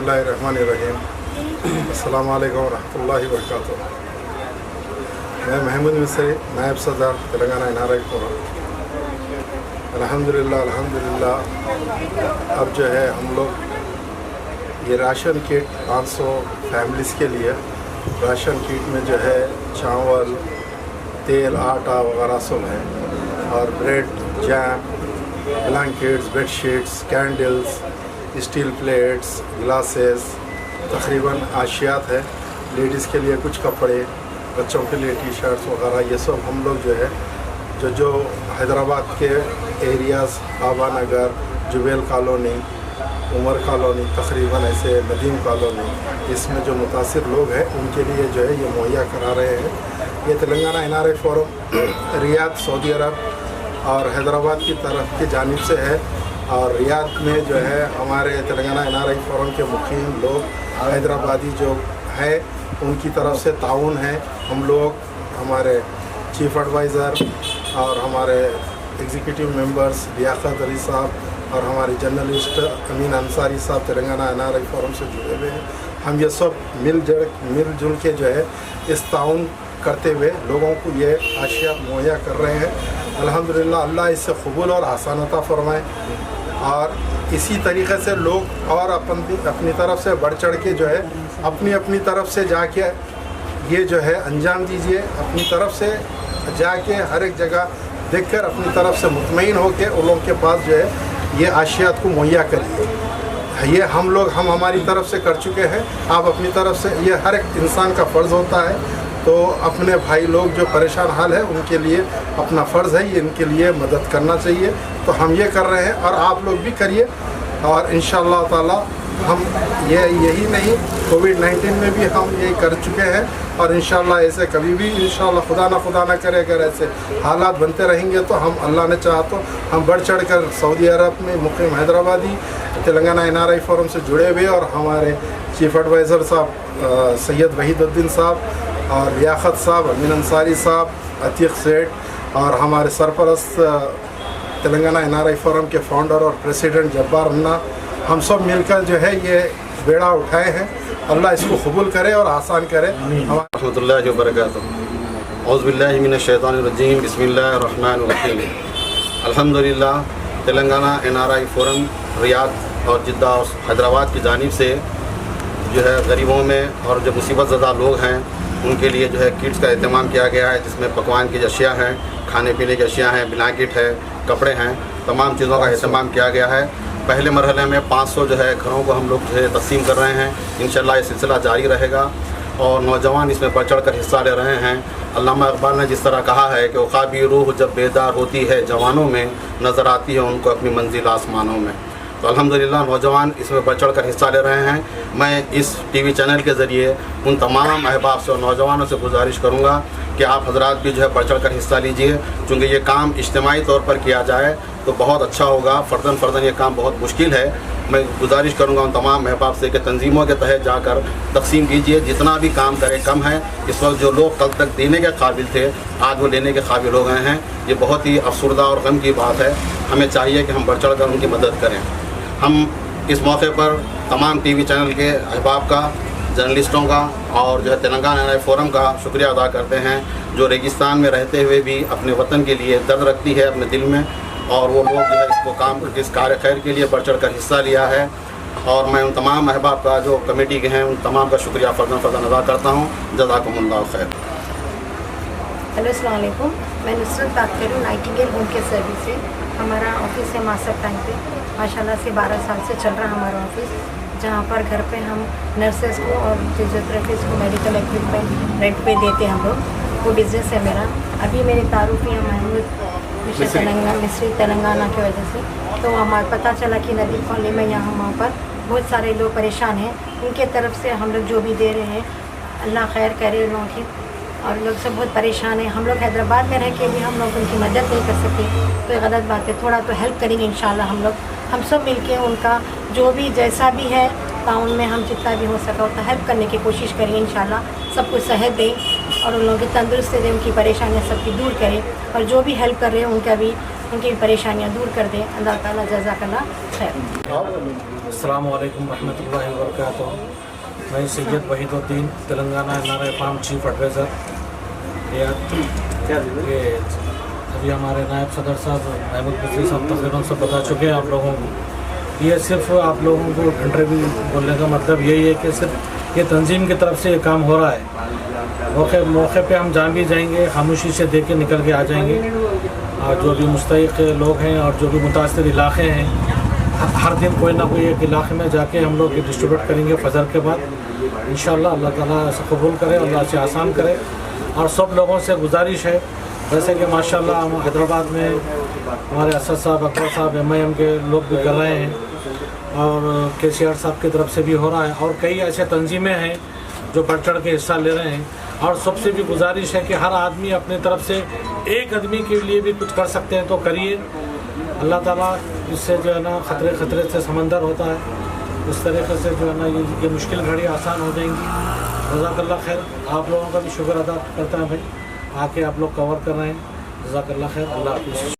बिस्मिल्लाहिर्रहमानिर्रहीम। अस्सलाम वालेकुम रहमतुल्लाहि व बरकातुहू। मैं महमूद मिस्री, नायब सदर तेलंगाना NRI फोरम। अल्हम्दुलिल्लाह अब जो है हम लोग ये राशन किट 500 फैमिलीज़ के लिए राशन किट में जो है चावल, तेल, आटा वगैरह सब है और bread, jam, blankets, bedsheets, candles, steel plates, glasses, तकरीबन आशियात है। लेडीज़ के लिए कुछ कपड़े, बच्चों के लिए टी शर्ट्स वगैरह, ये सब हम लोग जो है जो हैदराबाद के areas, Baba Nagar, Jubail colony, Umar colony, तकरीबन ऐसे नदीम कॉलोनी, इसमें जो मुतासिर लोग हैं उनके लिए जो है ये मुहैया करा रहे हैं। ये Telangana NRI forum Riyadh, Saudi Arab और हैदराबाद की तरफ की जानिब से है। और रियाद में जो है हमारे तेलंगाना NRI फोरम के मुखीम लोग हैदराबादी जो है उनकी तरफ से ताउन है। हम लोग, हमारे चीफ एडवाइज़र और हमारे एग्जीक्यूटिव मेंबर्स लियाकत अली साहब और हमारे जर्नलिस्ट अमीन अंसारी साहब तेलंगाना NRI फोरम से जुड़े हुए हैं। हम ये सब मिलजुल के जो है इस ताउन करते हुए लोगों को ये आशिया मुहैया कर रहे हैं। अल्हम्दुलिल्लाह, अल्लाह इससे कबूल और आसान अता फरमाए। और इसी तरीक़े से लोग और अपनी तरफ से बढ़ चढ़ के जो है अपनी तरफ से जाके ये जो है अंजाम दीजिए। अपनी तरफ से जाके हर एक जगह देखकर अपनी तरफ से मुतमईन होकर उन लोगों के पास जो है ये आशियात को मुहैया करिए। ये हम हमारी तरफ से कर चुके हैं, आप अपनी तरफ से, ये हर एक इंसान का फ़र्ज़ होता है। तो अपने भाई लोग जो परेशान हाल है उनके लिए अपना फ़र्ज़ है, ये इनके लिए मदद करना चाहिए। तो हम ये कर रहे हैं और आप लोग भी करिए। और इंशाअल्लाह ताला हम यही नहीं, कोविड-19 में भी हम यही कर चुके हैं और इंशाअल्लाह ऐसे कभी भी इंशाअल्लाह खुदा ना करे अगर ऐसे हालात बनते रहेंगे तो हम, अल्लाह ने चाहा तो हम बढ़ चढ़ कर सऊदी अरब में मुक़ीम हैदराबादी तेलंगाना NRI फोरम से जुड़े हुए और हमारे चीफ एडवाइज़र साहब सैयद वहीदुद्दीन साहब और लियाकत साहब, अमीन अंसारी साहब, अतीक सेठ और हमारे सरपरस्त तेलंगाना NRI फोरम के फाउंडर और प्रेसिडेंट जब्बार अन्ना, हम सब मिलकर जो है ये बेड़ा उठाए हैं। अल्लाह इसको कबूल करे और आसान करे। रहमतुल्लाहि व बरकातुहू। औज़ु बिल्लाहि मिनश शैतानिर रजीम, बिस्मिल्लाहिर्रहमानिर रहीम। अल्हम्दुलिल्लाह, तेलंगाना NRI फोरम रियाद और जिद्दा और हैदराबाद की जानिब से जो है गरीबों में और जो मुसीबत ज़दा लोग हैं उनके लिए जो है किट्स का अहतमाम किया गया है, जिसमें पकवान की अशिया हैं, खाने पीने की अशिया हैं, ब्लैंकेट है, कपड़े हैं, तमाम चीज़ों का अहतमाम किया गया है। पहले मरहले में 500 जो है घरों को हम लोग जो है तक़सीम कर रहे हैं। इंशाअल्लाह ये सिलसिला जारी रहेगा और नौजवान इसमें बढ़ चढ़ कर हिस्सा ले रहे हैं। अल्लामा इक़बाल ने जिस तरह कहा है कि औक़ाबी रूह जब बेदार होती है जवानों में, नज़र आती है उनको अपनी मंजिल आसमानों में। तो अल्हम्दुलिल्लाह नौजवान इसमें बढ़ चढ़ कर हिस्सा ले रहे हैं। मैं इस TV चैनल के ज़रिए उन तमाम अहबाब से और नौजवानों से गुजारिश करूँगा कि आप हजरात भी जो है बढ़ चढ़ कर हिस्सा लीजिए, क्योंकि ये काम इज्तिमाई तौर पर किया जाए तो बहुत अच्छा होगा। फ़र्दन ये काम बहुत मुश्किल है। मैं गुजारिश करूँगा उन तमाम अहबाब से कि तंजीमों के तहत जाकर तकसीम कीजिए। जितना भी काम करें कम है। इस वक्त जो लोग कल तक देने के काबिल थे आज वो लेने के काबिल हो गए हैं। ये बहुत ही अफसरदा और गम की बात है। हमें चाहिए कि हम बढ़ चढ़ कर उनकी मदद करें। हम इस मौके पर तमाम TV चैनल के अहबाब का, जर्नलिस्टों का और जो है तेलंगाना NRI फोरम का शुक्रिया अदा करते हैं, जो रेगिस्तान में रहते हुए भी अपने वतन के लिए दर्द रखती है अपने दिल में, और वो लोग जो है इसको काम इस कार्य खैर के लिए बढ़ चढ़ कर हिस्सा लिया है। और मैं उन तमाम अहबाब का जो कमेटी के हैं उन तमाम का शुक्रिया फ़र्दन अदा करता हूँ। जज़ाकुमुल्लाहु खैर। हेलो, अस्सलाम वालेकुम। मैं नुसरत बात कर रही हूँ नाइटिंगेल होम केयर सर्विस से। हमारा ऑफिस है मास्टर टाइम पे, माशाल्लाह से 12 साल से चल रहा है हमारा ऑफिस, जहाँ पर घर पे हम नर्सेस को और फिजियोथेरेपिस्ट को मेडिकल इक्विपमेंट रेंट पे देते हैं हम लोग। वो बिज़नेस है मेरा। अभी मेरी तारुफ़ी है महमूद मिस्री तेलंगाना की वजह से। तो हमारा पता चला कि नदी कॉलोनी में यहाँ वहाँ पर बहुत सारे लोग परेशान हैं। उनके तरफ से हम लोग जो भी दे रहे हैं अल्लाह खैर करे उन लोगों की, और लोग सब बहुत परेशान हैं। हम लोग हैदराबाद में रह के भी हम लोग उनकी मदद नहीं कर सकते, तो ये गलत बात है। थोड़ा तो हेल्प करेंगे इंशाल्लाह हम सब मिलके उनका जो भी जैसा भी है टाउन में हम जितना भी हो सका उतना हेल्प करने की कोशिश करेंगे। इंशाल्लाह सब कुछ सेहत दें और उन लोगों की तंदुरुस्ती दें, उनकी परेशानियाँ सबकी दूर करें। और जो भी हेल्प कर रहे हैं उनका भी ان کی پریشانیاں دور کر دے. اللہ تعالیٰ جزاک اللہ خیر. السلام علیکم ورحمۃ اللہ وبرکاتہ. میں سید Wahid uddin Telangana NRI form chief adviser. یہ ابھی ہمارے نائب صدر صاحب محمود مصری صاحب تقریباً سب بتا چکے ہیں آپ لوگوں کو. یہ صرف آپ لوگوں کو انٹرویو بولنے کا مطلب یہی ہے کہ صرف یہ تنظیم کی طرف سے یہ کام ہو رہا ہے. موقع پہ ہم جان بھی جائیں گے, خاموشی سے دیکھ کے نکل کے آ جائیں گے. اور جو بھی مستحق لوگ ہیں اور جو بھی متاثر علاقے ہیں, ہر دن کوئی نہ کوئی ایک علاقے میں جا کے ہم لوگ ڈسٹریبیوٹ کریں گے فجر کے بعد. انشاءاللہ اللہ تعالیٰ سے قبول کرے, اللہ سے آسان کرے. اور سب لوگوں سے گزارش ہے, جیسے کہ ماشاءاللہ ہم حیدرآباد میں ہمارے اسد صاحب, اکبر صاحب, MIM کے لوگ بھی کر رہے ہیں, اور KCR صاحب کی طرف سے بھی ہو رہا ہے, اور کئی ایسے تنظیمیں ہیں جو بڑھ چڑھ کے حصہ لے رہے ہیں. اور سب سے بھی گزارش ہے کہ ہر آدمی اپنی طرف سے ایک آدمی کے لیے بھی کچھ کر سکتے ہیں تو کریے. اللہ تعالیٰ اس سے جو ہے نا خطرے سے سمندر ہوتا ہے, اس طریقے سے جو ہے نا یہ مشکل گھڑی آسان ہو جائیں گی. جزاک اللہ خیر. آپ لوگوں کا بھی شکر ادا کرتا ہے بھائی, آ کے آپ لوگ کور کر رہے ہیں. جزاک اللہ خیر. اللہ حافظ.